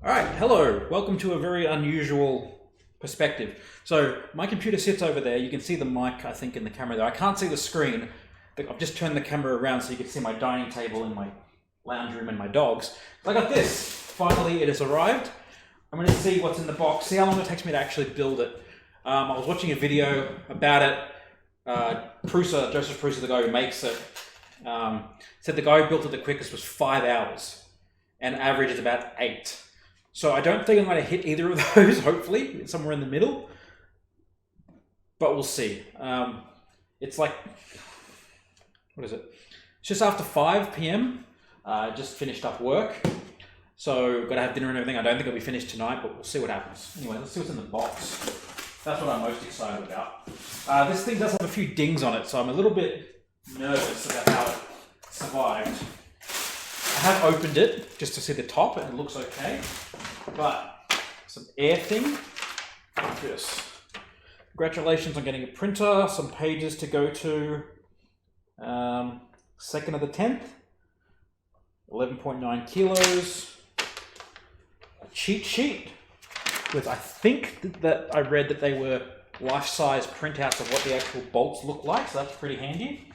Alright, hello. Welcome to a very unusual perspective. So my computer sits over there. You can see the mic, I think, in the camera there. I can't see the screen. I've just turned the camera around so you can see my dining table and my lounge room and my dogs. I got this. Finally, it has arrived. I'm going to see what's in the box, see how long it takes me to actually build it. I was watching a video about it. Prusa, Joseph Prusa, the guy who makes it, said the guy who built it the quickest was 5 hours, and average is about 8. So I don't think I'm going to hit either of those, hopefully. It's somewhere in the middle. But we'll see. It's like, what is it? It's just after 5 p.m. Just finished up work. So got to have dinner and everything. I don't think it'll be finished tonight, but we'll see what happens. Anyway, let's see what's in the box. That's what I'm most excited about. This thing does have a few dings on it, so I'm a little bit nervous about how it survived. I have opened it just to see the top, and it looks okay. But some air thing like this. Congratulations on getting a printer, some pages to go to. 2nd of the 10th, 11.9 kilos. A cheat sheet with, I think that I read that they were life-size printouts of what the actual bolts look like, so that's pretty handy.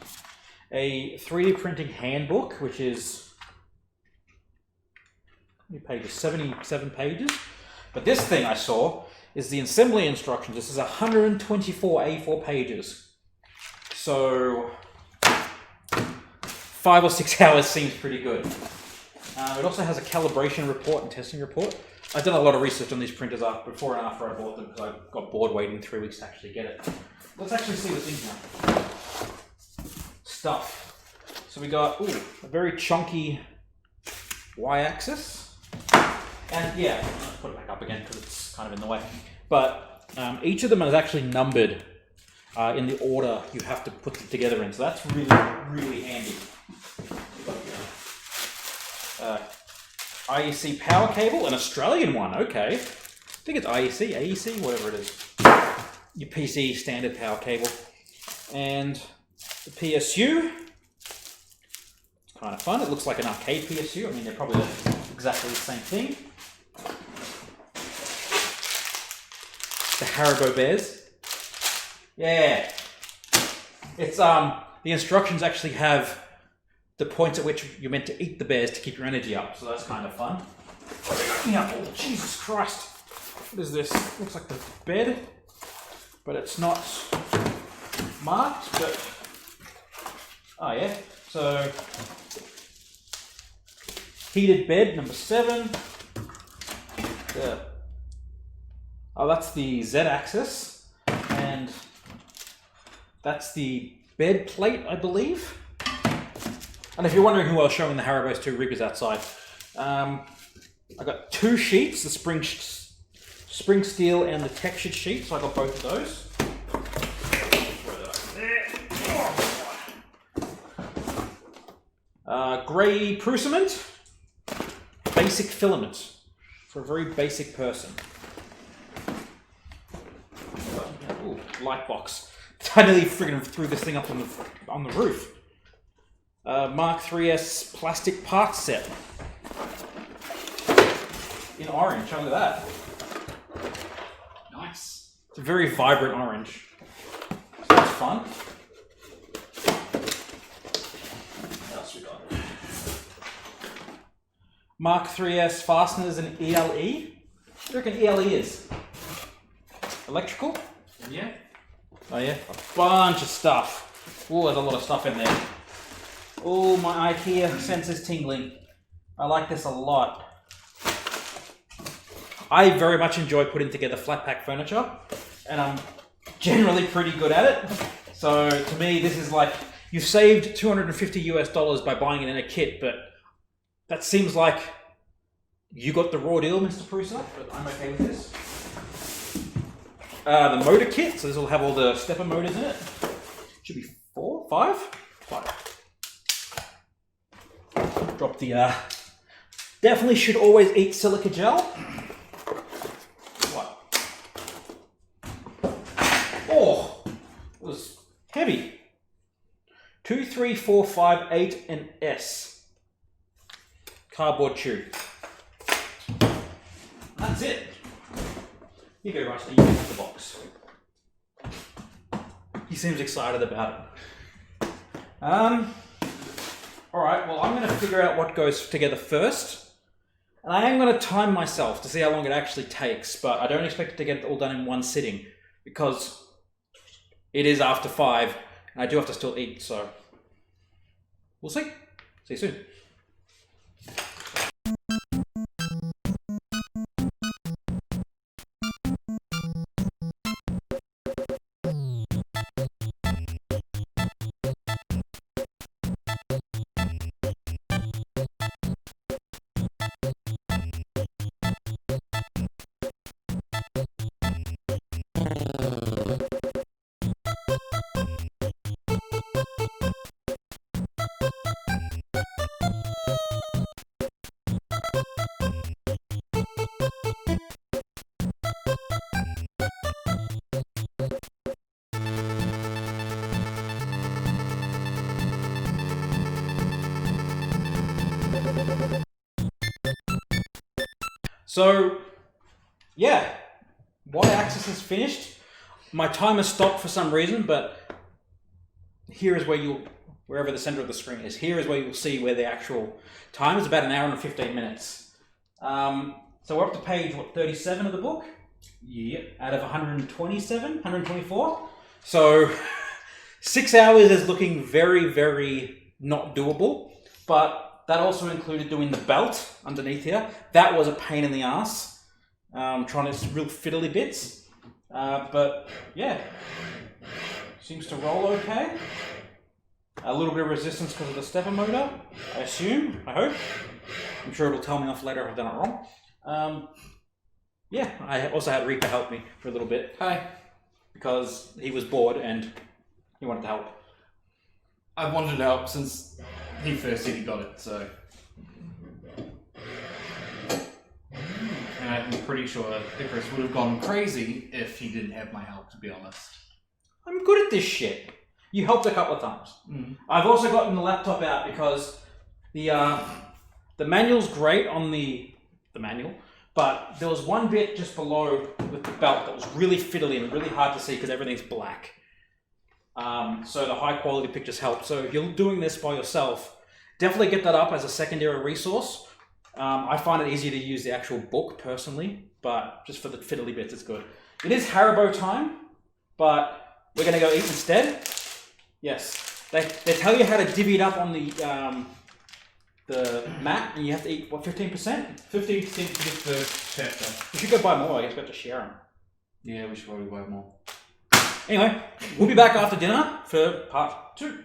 A 3D printing handbook, which is pages, 77 pages. But this thing I saw is the assembly instructions. This is 124 A4 pages. So 5 or 6 hours seems pretty good. It also has a calibration report and testing report. I've done a lot of research on these printers before and after I bought them because I got bored waiting 3 weeks to actually get it. Let's actually see what's in here. Stuff. So we got a very chunky Y-axis. And yeah, I'll put it back up again because it's kind of in the way. But each of them is actually numbered in the order you have to put them together in. So that's really, really handy. IEC power cable, an Australian one, okay. I think it's IEC, AEC, whatever it is. Your PC standard power cable. And the PSU. It's kind of fun. It looks like an arcade PSU. I mean, they're probably exactly the same thing. The Haribo bears. Yeah. It's the instructions actually have the points at which you're meant to eat the bears to keep your energy up, so that's kind of fun. Oh, Jesus Christ. What is this? Looks like the bed, but it's not marked, but oh yeah. So heated bed number 7. Oh, that's the Z-axis, and that's the bed plate, I believe. And if you're wondering who I was showing the Haribo's 2 riggers outside, I got 2 sheets, the spring steel and the textured sheet, so I got both of those. Grey Prusa, basic filament for a very basic person. Ooh, light box. I nearly friggin' threw this thing up on the roof. Mk3s plastic parts set in orange. Look at that. Nice. It's a very vibrant orange. So that's fun. What else we got? Mk3s fasteners and ELE. What do you reckon ELE is? Electrical? Yeah. Oh yeah. A bunch of stuff. Oh, there's a lot of stuff in there. Oh, my IKEA senses tingling. I like this a lot. I very much enjoy putting together flat pack furniture, and I'm generally pretty good at it. So to me, this is like, you've saved $250 by buying it in a kit, but that seems like you got the raw deal, Mr. Prusa, but I'm okay with this. The motor kit, so this will have all the stepper motors in it. Should be 4, 5? 5. Drop the, definitely should always eat silica gel. What? Oh, it was heavy. 2, 3, 4, 5, 8, and S. Cardboard tube. that's it. You go, Rusty, you can have the box. He seems excited about it. Alright, well I'm going to figure out what goes together first. And I am going to time myself to see how long it actually takes, but I don't expect it to get it all done in one sitting, because it is after 5, and I do have to still eat, so we'll see. See you soon. So, yeah, y-axis is finished. My timer stopped for some reason, but here is where wherever the center of the screen is, here is where you'll see where the actual time is, about 1 hour and 15 minutes. So we're up to page, 37 of the book? Yep. Out of 127, 124. So 6 hours is looking very, very not doable, but that also included doing the belt underneath here. That was a pain in the ass, trying to real fiddly bits. But yeah, seems to roll okay. A little bit of resistance because of the stepper motor, I assume, I hope. I'm sure it'll tell me off later if I've done it wrong. Yeah, I also had Rika help me for a little bit. Hi. Because he was bored and he wanted to help. I wanted to help since he first said he got it, so. And I'm pretty sure Mk3s would have gone crazy if he didn't have my help, to be honest. I'm good at this shit. You helped a couple of times. Mm. I've also gotten the laptop out because the manual's great on the manual, but there was one bit just below with the belt that was really fiddly and really hard to see because everything's black. So the high quality pictures help. So if you're doing this by yourself, definitely get that up as a secondary resource. I find it easier to use the actual book personally, but just for the fiddly bits, it's good. It is Haribo time, but we're going to go eat instead. Yes, they tell you how to divvy it up on the mat, and you have to eat, what, 15%? 15% for the first chapter. We should go buy more, I guess we have to share them. Yeah, we should probably buy more. Anyway, we'll be back after dinner for part 2.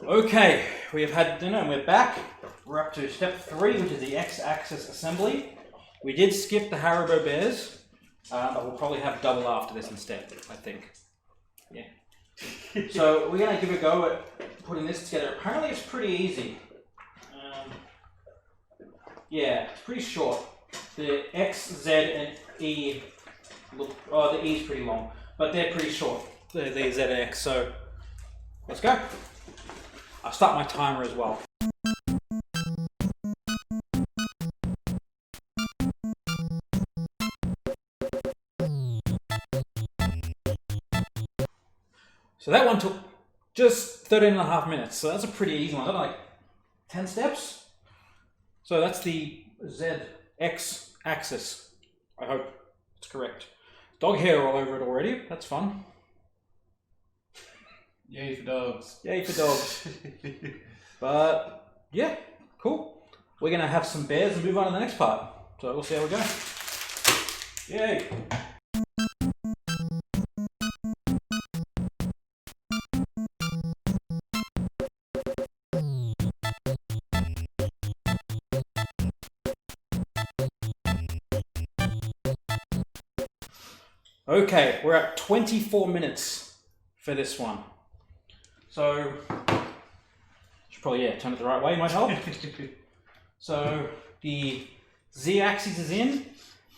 Okay, we have had dinner and we're back. We're up to step 3, which is the X-axis assembly. We did skip the Haribo bears, but we'll probably have double after this instead, I think. Yeah. So we're going to give a go at putting this together. Apparently it's pretty easy. Yeah, it's pretty short. The X, Z, and E look, oh, the E is pretty long, but they're pretty short, the Z and X, so let's go. I'll start my timer as well. So that one took just 13.5 minutes, so that's a pretty easy one. Is that like 10 steps? So that's the ZX axis. I hope it's correct. Dog hair all over it already. That's fun. Yay for dogs. Yay for dogs. But yeah, cool. We're going to have some bears and move on to the next part. So we'll see how we go. Yay. Okay, we're at 24 minutes for this one. So, should probably, turn it the right way, might help. So, the Z-axis is in,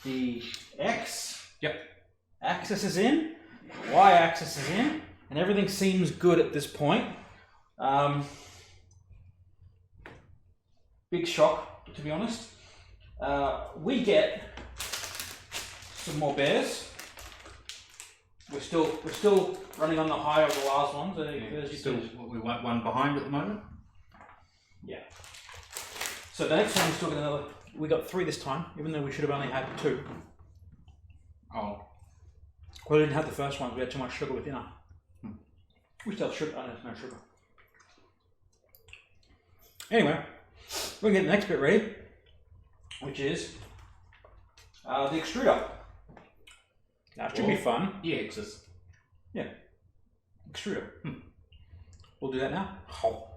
the X axis is in, Y-axis is in, and everything seems good at this point. Big shock, to be honest. we get some more bears. We're still running on the high of the last ones. We want one behind at the moment. Yeah. So the next one we still got another. We got 3 this time, even though we should have only had 2. Oh. Well, we didn't have the first one. We had too much sugar with dinner. We still have sugar. Oh, no sugar. Anyway, we're gonna get the next bit ready, which is the extruder. Now it should be fun. EXs. Yeah. Extruder. We'll do that now. Oh.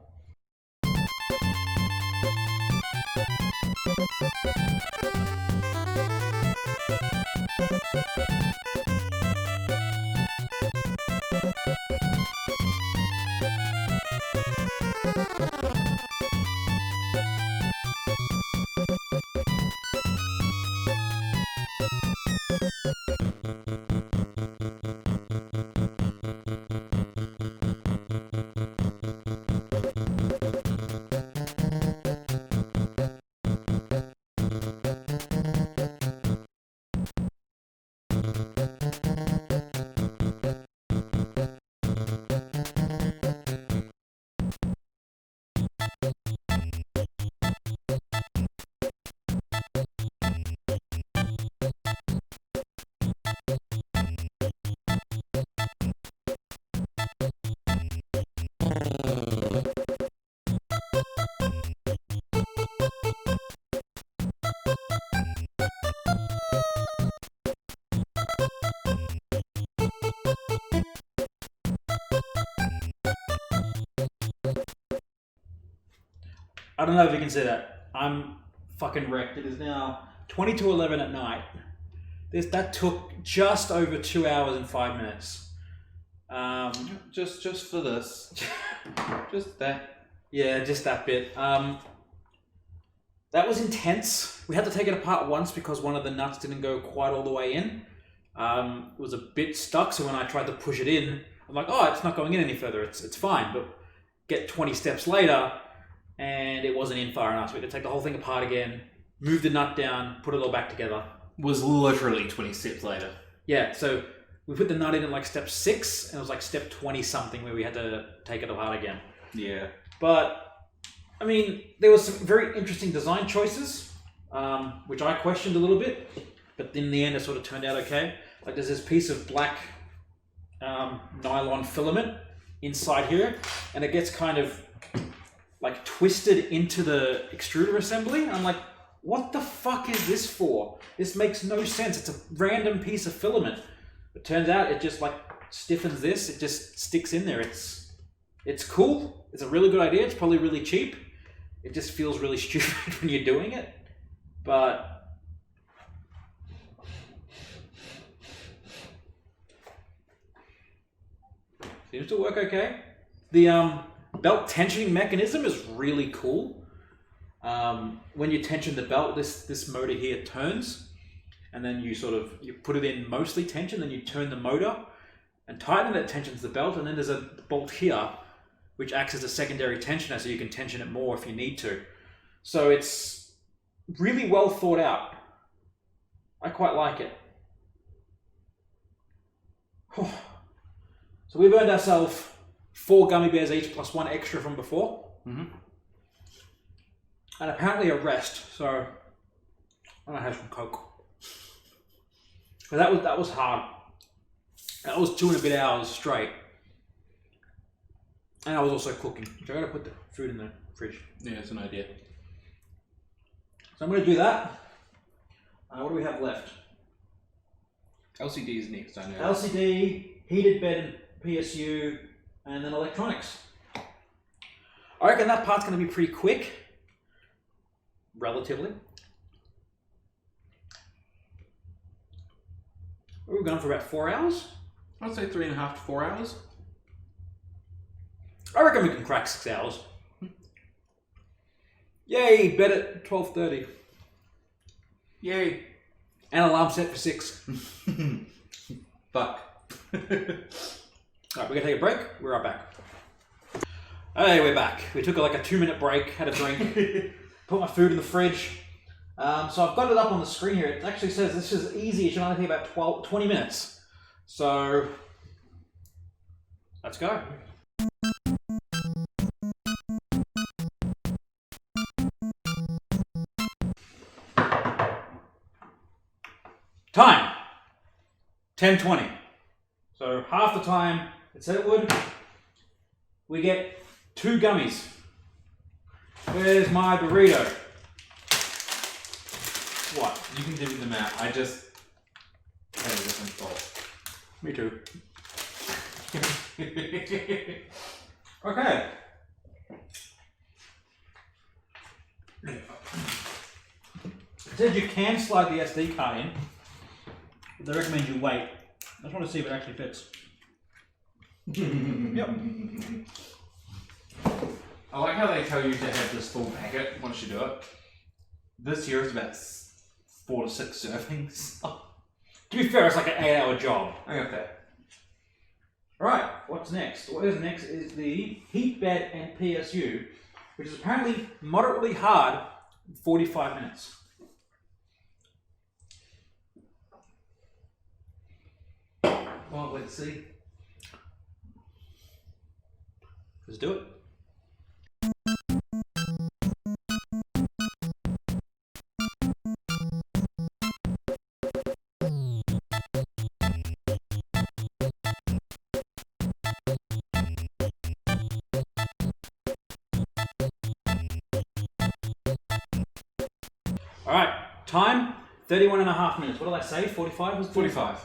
I don't know if you can see that. I'm fucking wrecked. It is now 20 to 11 at night. That took just over 2 hours and 5 minutes. Just for this. Just that. Yeah, just that bit. That was intense. We had to take it apart once because one of the nuts didn't go quite all the way in. It was a bit stuck, so when I tried to push it in, I'm like, oh, it's not going in any further. It's fine. But get 20 steps later, and it wasn't in far enough. So we had to take the whole thing apart again, move the nut down, put it all back together. Was literally 20 steps later. Yeah, so we put the nut in at like step 6, and it was like step 20 something where we had to take it apart again. Yeah. But, I mean, there was some very interesting design choices, which I questioned a little bit, but in the end it sort of turned out okay. Like there's this piece of black nylon filament inside here, and it gets kind of like twisted into the extruder assembly. I'm like, what the fuck is this for? This makes no sense. It's a random piece of filament. It turns out it just like stiffens this. It just sticks in there. It's cool. It's a really good idea. It's probably really cheap. It just feels really stupid when you're doing it. But seems to work okay. The belt tensioning mechanism is really cool. When you tension the belt, this motor here turns, and then you put it in mostly tension, then you turn the motor and tighten it, tensions the belt, and then there's a bolt here which acts as a secondary tensioner, so you can tension it more if you need to. So it's really well thought out. I quite like it. So we've earned ourselves 4 gummy bears each plus 1 extra from before. Mm-hmm. And apparently a rest, so I'm gonna have some Coke. But that was hard. That was 2 and a bit hours straight. And I was also cooking. So I gotta put the food in the fridge. Yeah, it's an idea. So I'm gonna do that. What do we have left? LCD is next, I know. LCD, heated bed and PSU, and then electronics. I reckon that part's gonna be pretty quick. Relatively. We're going for about 4 hours. I'd say 3.5 to 4 hours. I reckon we can crack 6 hours. Yay, bed at 12:30. Yay. And alarm set for 6. Fuck. Alright, we're gonna take a break. We're right back. Hey, we're back. We took like a 2-minute break, had a drink, put my food in the fridge. So I've got it up on the screen here. It actually says this is easy. It should only take about 20 minutes. So let's go. Time 10:20. So half the time it said it would. We get 2 gummies. Where's my burrito? What? You can divvy them out. I just had a different thought. Me too. Okay. It says you can slide the SD card in, but they recommend you wait. I just want to see if it actually fits. Yep. I like how they tell you to have this full packet once you do it. This here is about 4 to 6 servings. To be fair, it's like an 8-hour job. Okay. Alright, what's next? What is next is the heat bed and PSU, which is apparently moderately hard in 45 minutes. Well, let's see. Let's do it. Alright, time 31.5 minutes. What did I say? 45 was 45.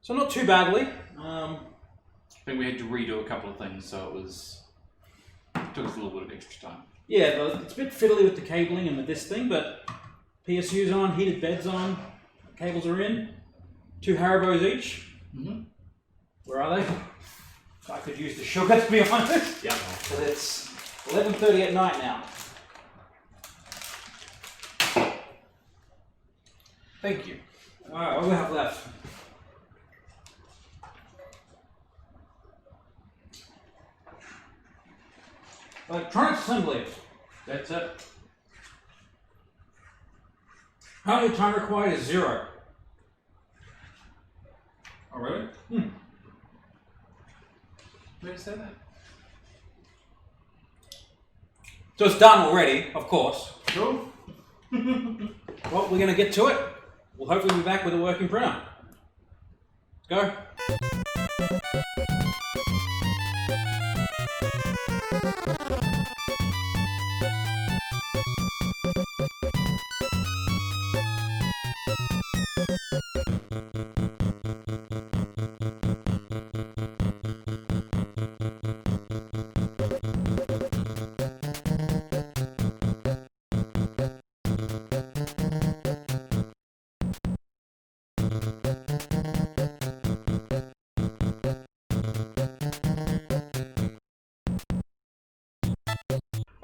So not too badly. I think we had to redo a couple of things, so it took us a little bit of extra time. Yeah, it's a bit fiddly with the cabling and with this thing, but PSU's on, heated bed's on, cables are in, 2 Haribos each. Mm-hmm. Where are they? I could use the sugar, to be honest. Yeah. But it's 11:30 at night now. Thank you. Alright, what do we have left? Electronic assembly. That's it. How many time required is 0. Oh, really? Where does that at? So it's done already, of course. Cool. Well, we're going to get to it. We'll hopefully be back with a working printer. Let's go.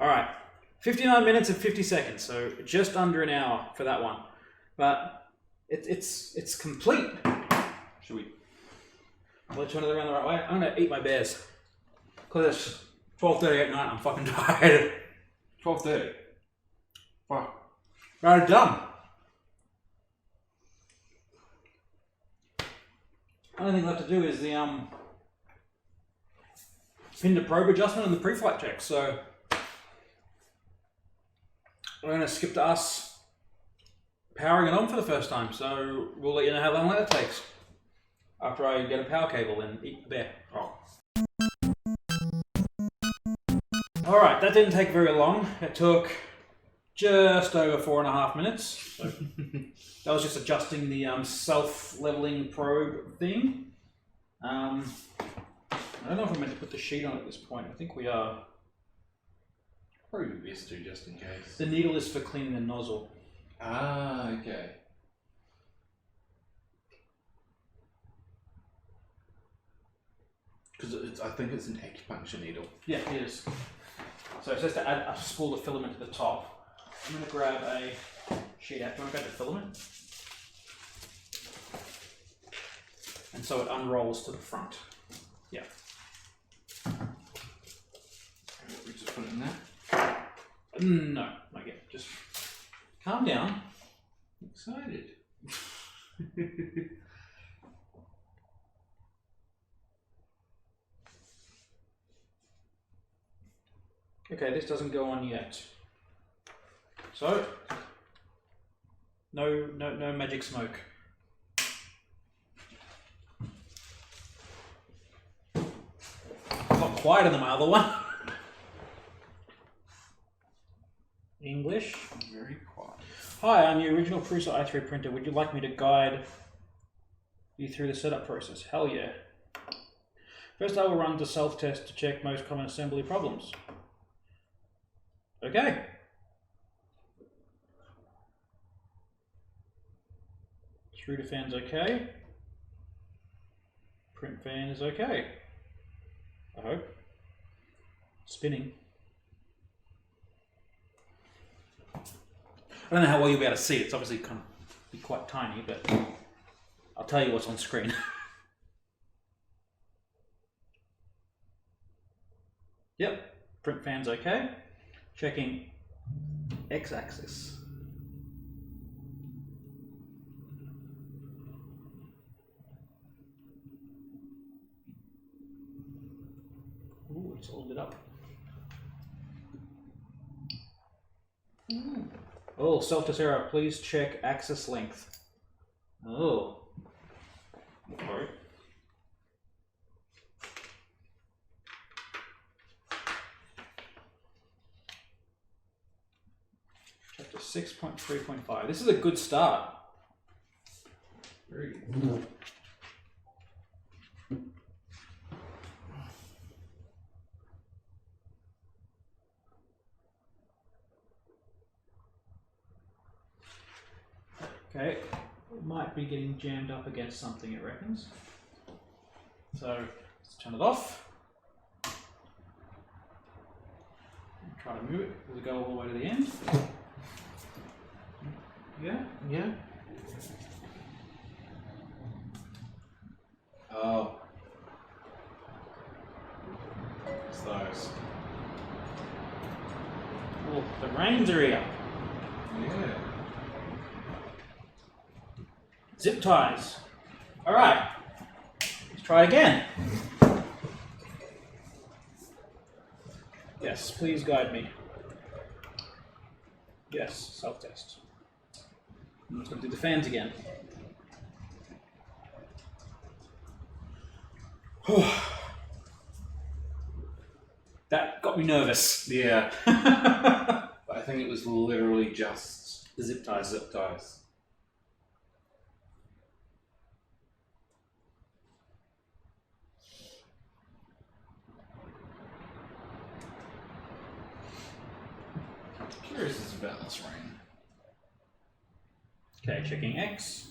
Alright, 59 minutes and 50 seconds, so just under an hour for that one. But it's complete. Should we? Will I turn it around the right way? I'm gonna eat my bears. Because it's 12:30 at night, I'm fucking tired. 12:30. Fuck. Right, done. Only thing left to do is the pin to probe adjustment and the pre-flight check. So we're going to skip to us powering it on for the first time. So we'll let you know how long that takes after I get a power cable and eat the bear. Oh. All right, that didn't take very long. It took just over 4.5 minutes. So that was just adjusting the self-leveling probe thing. I don't know if I'm meant to put the sheet on at this point. I think we are. Probably best to, just in case. The needle is for cleaning the nozzle. Ah, okay. Because I think it's an acupuncture needle. Yeah, it is. So it says to add a spool of filament to the top. I'm going to grab a sheet out. Do you want to grab the filament? And so it unrolls to the front. Yeah. We just put it in there? No, not yet. Just calm down. Excited. Okay, this doesn't go on yet. So, no magic smoke. A lot quieter than my other one. English. Very quiet. Hi, I'm the original Prusa i3 printer. Would you like me to guide you through the setup process? Hell yeah. First, I will run the self-test to check most common assembly problems. Okay. Extruder fan's okay. Print fan is okay. I hope. Spinning. I don't know how well you'll be able to see it. It's obviously kind of be quite tiny, but I'll tell you what's on screen. Yep, print fan's okay. Checking x-axis. Ooh, it's all lit up. Oh, self-test error. Please check axis length. Oh. Sorry. Chapter 6.3.5. This is a good start. Very good. Okay, it might be getting jammed up against something, it reckons. So let's turn it off. Try to move it. Does it go all the way to the end? Yeah? Yeah. Oh. It's those. Oh, the rains are here. Yeah. Zip ties. All right. Let's try again. Yes, please guide me. Yes, self-test. I'm just going to do the fans again. That got me nervous. Yeah. But I think it was literally just The zip ties. zip ties. Curious about this rain. Okay, checking X.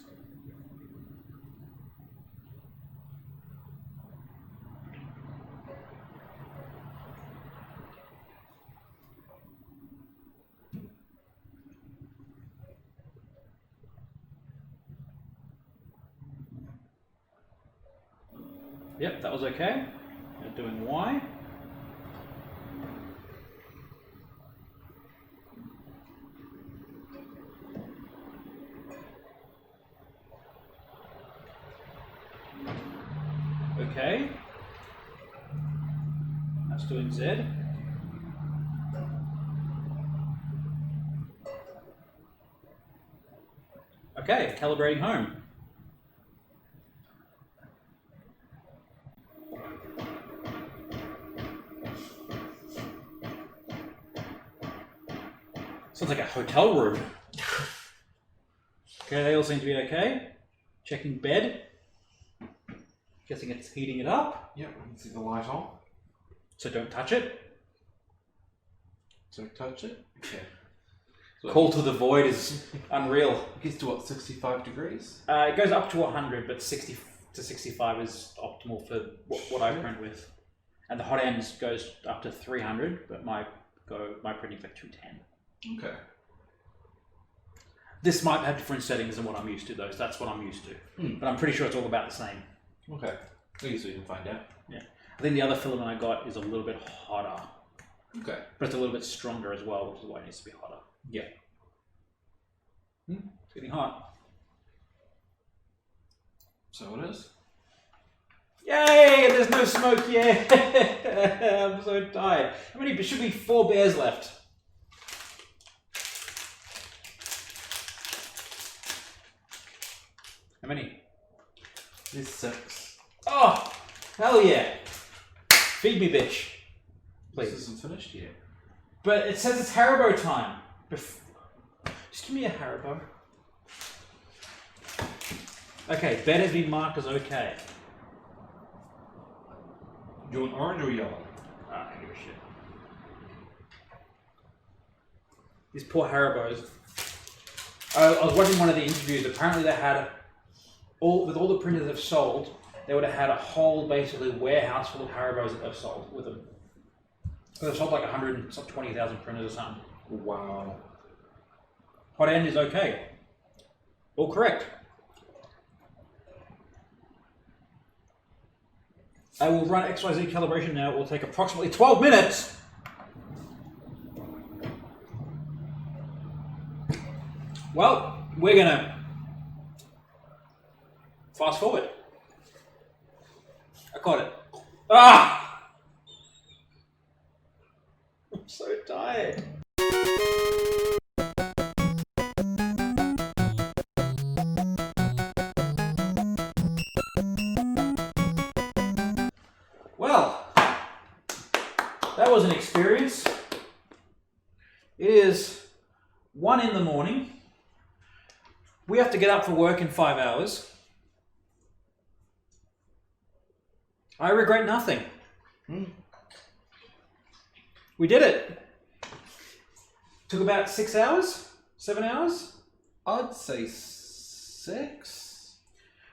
Yep, that was okay. Now doing Y. Okay. That's doing Z. Okay, calibrating home. Sounds like a hotel room. Okay, they all seem to be okay. Checking bed. Guessing it's heating it up. Yep, we can see the light on. So don't touch it. So touch it. Okay. So Call to the void is unreal. it gets to what, 65 degrees? It goes up to 100, but 60 to 65 is optimal for what I print with. And the hot ends goes up to 300, but my printing's like 210. Okay. This might have different settings than what I'm used to, though. So that's what I'm used to. But I'm pretty sure it's all about the same. Okay. I guess we can find out. Yeah. I think the other filament I got is a little bit hotter. Okay. But it's a little bit stronger as well, which is why it needs to be hotter. Yeah. Getting hot. So it is. Yay! There's no smoke yet. I'm so tired. How many? There should be 4 bears left. How many? There's 6. Oh, hell yeah! Feed me, bitch. Please. This isn't finished yet. But it says it's Haribo time. Just give me a Haribo. Okay, better be marked as okay. Do you want orange or yellow? I don't give a shit. These poor Haribos. I was watching one of the interviews. Apparently, they had with all the printers they've sold, they would have had a whole basically warehouse full of Haribos that they've sold with them. They've sold like 120,000 printers or something. Wow. Hot end is okay. All correct. I will run XYZ calibration now. It will take approximately 12 minutes. Well, we're going to fast forward. I caught it. Ah! I'm so tired. Well, that was an experience. It is 1 in the morning. We have to get up for work in 5 hours. I regret nothing. We did it. Took about 6 hours? 7 hours? I'd say 6.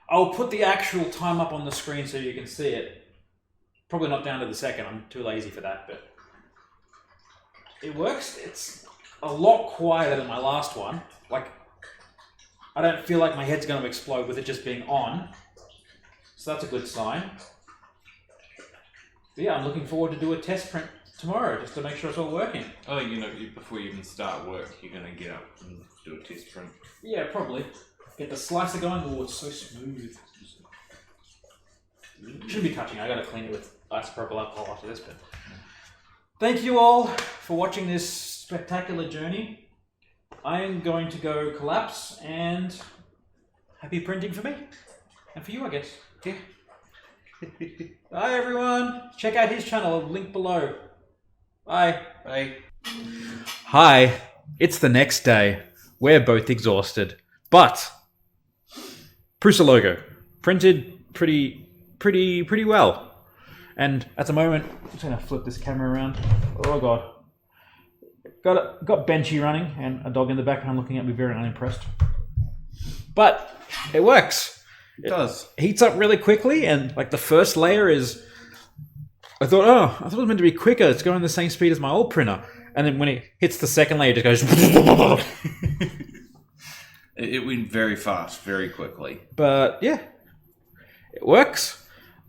I'll put the actual time up on the screen so you can see it. Probably not down to the second. I'm too lazy for that, but it works. It's a lot quieter than my last one. Like, I don't feel like my head's going to explode with it just being on. So that's a good sign. But yeah, I'm looking forward to do a test print tomorrow just to make sure it's all working. Oh, before you even start work, you're going to get up and do a test print. Yeah, probably. Get the slicer going. Oh, it's so smooth. Shouldn't be touching. I got to clean it with isopropyl alcohol after this bit. Thank you all for watching this spectacular journey. I am going to go collapse, and happy printing for me. And for you, I guess. Yeah. Bye, everyone. Check out his channel. Link below. Bye. Bye. Hi. It's the next day. We're both exhausted. But Prusa logo. Printed pretty well. And at the moment, I'm just going to flip this camera around. Oh, God. Got Benchy running and a dog in the background looking at me very unimpressed. But it works. It does. Heats up really quickly, and like the first layer is... I thought it was meant to be quicker. It's going the same speed as my old printer. And then when it hits the second layer, it just goes... It went very fast, very quickly. But yeah, it works.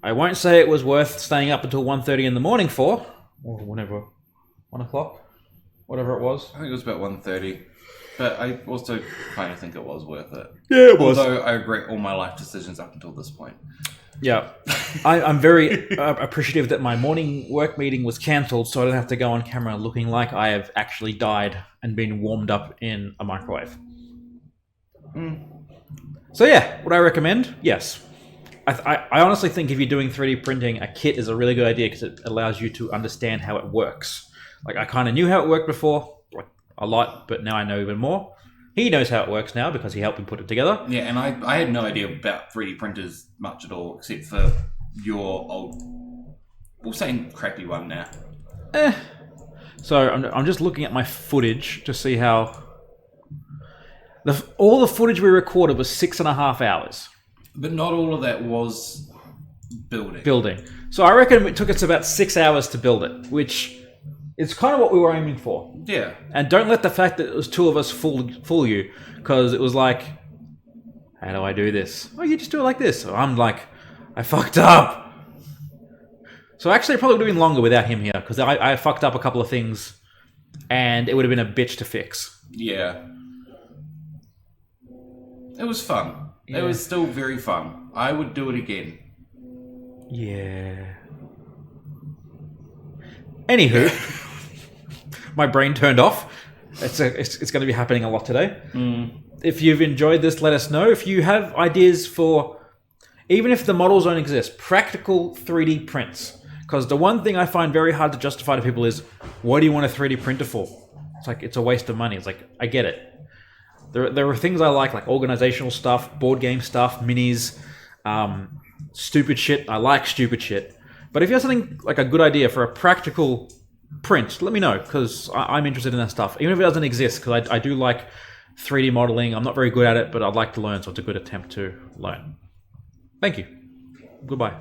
I won't say it was worth staying up until 1:30 in the morning for, or whenever, 1 o'clock, whatever it was. I think it was about 1:30. But I also kind of think it was worth it. Yeah, it was. Although I regret all my life decisions up until this point. Yeah. I'm very appreciative that my morning work meeting was cancelled so I don't have to go on camera looking like I have actually died and been warmed up in a microwave. So yeah, would I recommend? Yes. I honestly think if you're doing 3D printing, a kit is a really good idea because it allows you to understand how it works. Like, I kind of knew how it worked before, like a lot, but now I know even more. He knows how it works now because he helped me put it together. Yeah, and I had no idea about 3D printers much at all, except for your old, we'll say crappy one now. So I'm just looking at my footage to see how... all the footage we recorded was 6.5 hours. But not all of that was building. So I reckon it took us about 6 hours to build it, which is kind of what we were aiming for. Yeah. And don't let the fact that it was two of us fool you, because it was like, how do I do this? Oh, you just do it like this. So I'm like, I fucked up. So actually, it probably would have been longer without him here, because I fucked up a couple of things, and it would have been a bitch to fix. Yeah. It was fun. Yeah. It was still very fun. I would do it again. Yeah. Anywho, my brain turned off. It's going to be happening a lot today. If you've enjoyed this, let us know. If you have ideas for, even if the models don't exist, practical 3D prints. Because the one thing I find very hard to justify to people is, what do you want a 3D printer for? It's like, it's a waste of money. It's like, I get it. There are things I like organizational stuff, board game stuff, minis, stupid shit. I like stupid shit. But if you have something like a good idea for a practical print, let me know, because I'm interested in that stuff. Even if it doesn't exist, because I do like 3D modeling. I'm not very good at it, but I'd like to learn, so it's a good attempt to learn. Thank you. Goodbye.